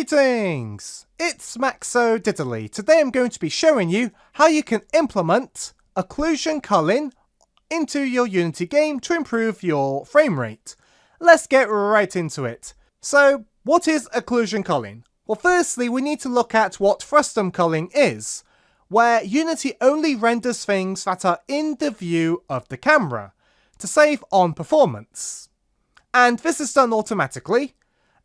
Greetings! It's Maxo Diddley. Today I'm going to be showing you how you can implement Occlusion Culling into your Unity game to improve your frame rate. Let's get right into it. So, what is Occlusion Culling? Well, firstly we need to look at what frustum culling is, where Unity only renders things that are in the view of the camera, to save on performance. And this is done automatically.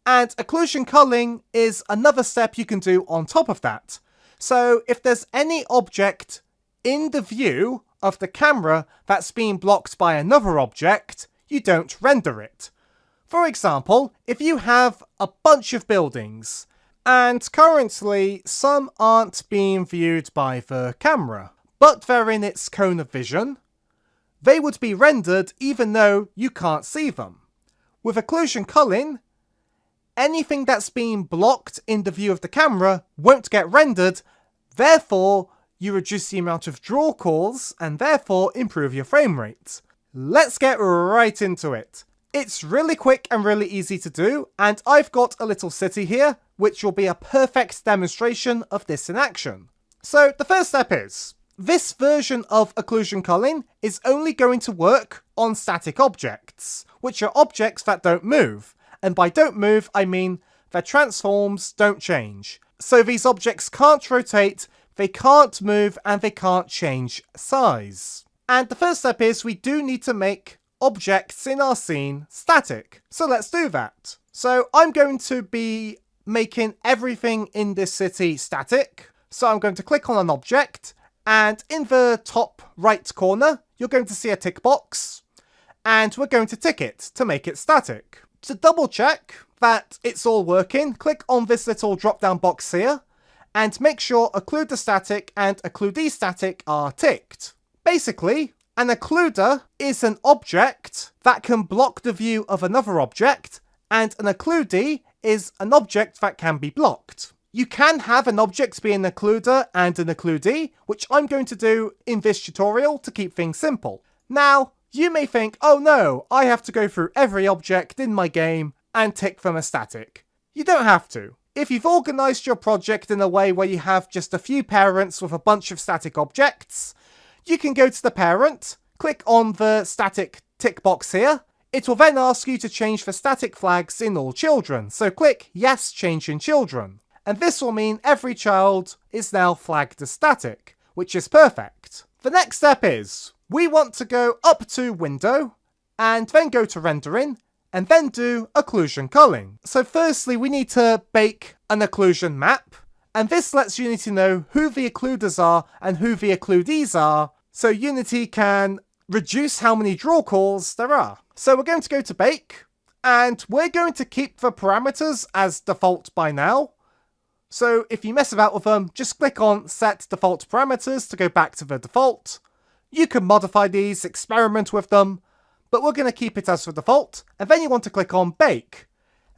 And occlusion culling is another step you can do on top of that. So if there's any object in the view of the camera that's being blocked by another object, you don't render it. For example, if you have a bunch of buildings, and currently some aren't being viewed by the camera, but they're in its cone of vision, they would be rendered even though you can't see them. With occlusion culling, anything that's being blocked in the view of the camera won't get rendered, therefore you reduce the amount of draw calls and therefore improve your frame rate. Let's get right into it. It's really quick and really easy to do, and I've got a little city here which will be a perfect demonstration of this in action. So the first step is, this version of occlusion culling is only going to work on static objects, which are objects that don't move. And by don't move, I mean their transforms don't change. So these objects can't rotate, they can't move, and they can't change size. And the first step is we do need to make objects in our scene static. So let's do that. So I'm going to be making everything in this city static. So I'm going to click on an object, and in the top right corner, you're going to see a tick box, and we're going to tick it to make it static. To double check that it's all working, click on this little drop down box here and make sure occluder static and occludee static are ticked. Basically, an occluder is an object that can block the view of another object, and an occludee is an object that can be blocked. You can have an object be an occluder and an occludee, which I'm going to do in this tutorial to keep things simple. Now, you may think, oh no, I have to go through every object in my game and tick them as static. You don't have to. If you've organised your project in a way where you have just a few parents with a bunch of static objects, you can go to the parent, click on the static tick box here. It will then ask you to change the static flags in all children. So click yes, change in children. And this will mean every child is now flagged as static, which is perfect. The next step is, we want to go up to Window, and then go to Rendering, and then do Occlusion Culling. So firstly, we need to bake an occlusion map, and this lets Unity know who the occluders are and who the occludees are, so Unity can reduce how many draw calls there are. So we're going to go to Bake, and we're going to keep the parameters as default by now. So if you mess about with them, just click on Set Default Parameters to go back to the default. You can modify these, experiment with them, but we're going to keep it as the default, and then you want to click on Bake.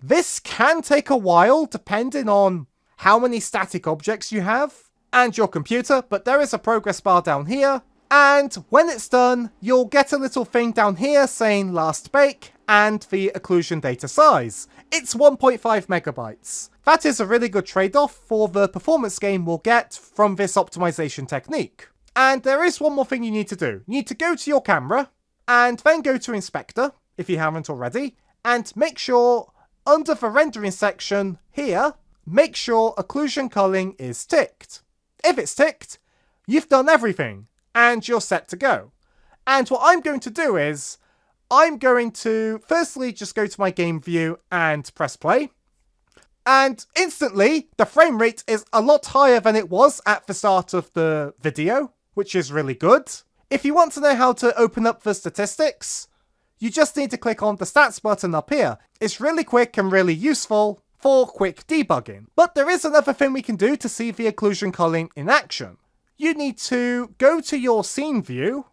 This can take a while depending on how many static objects you have and your computer, but there is a progress bar down here, and when it's done, you'll get a little thing down here saying last bake and the occlusion data size. It's 1.5 megabytes. That is a really good trade-off for the performance gain we'll get from this optimization technique. And there is one more thing you need to do. You need to go to your camera, and then go to Inspector, if you haven't already, and make sure, under the rendering section here, make sure Occlusion Culling is ticked. If it's ticked, you've done everything, and you're set to go. And what I'm going to do is, I'm going to firstly just go to my game view and press play. And instantly, the frame rate is a lot higher than it was at the start of the video, which is really good. If you want to know how to open up the statistics, you just need to click on the stats button up here. It's really quick and really useful for quick debugging. But there is another thing we can do to see the occlusion culling in action. You need to go to your scene view,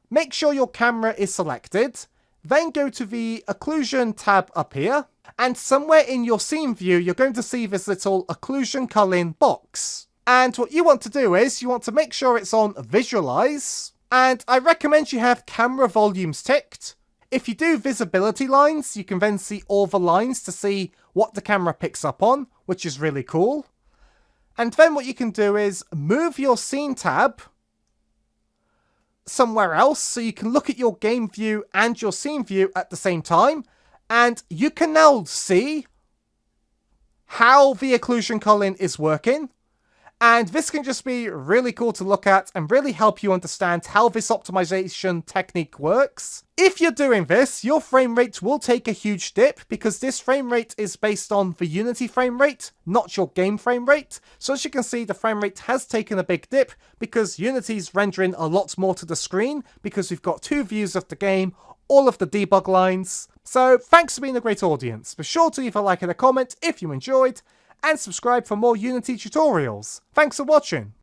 make sure your camera is selected, then go to the occlusion tab up here, and somewhere in your scene view you're going to see this little occlusion culling box. And what you want to do is, you want to make sure it's on Visualize, and I recommend you have camera volumes ticked. If you do visibility lines, you can then see all the lines to see what the camera picks up on, which is really cool. And then what you can do is move your scene tab somewhere else so you can look at your game view and your scene view at the same time. And you can now see how the occlusion culling is working. And this can just be really cool to look at and really help you understand how this optimization technique works. If you're doing this, your frame rate will take a huge dip because this frame rate is based on the Unity frame rate, not your game frame rate. So as you can see, the frame rate has taken a big dip because Unity's rendering a lot more to the screen because we've got 2 views of the game, all of the debug lines. So thanks for being a great audience. Be sure to leave a like and a comment if you enjoyed, and subscribe for more Unity tutorials. Thanks for watching.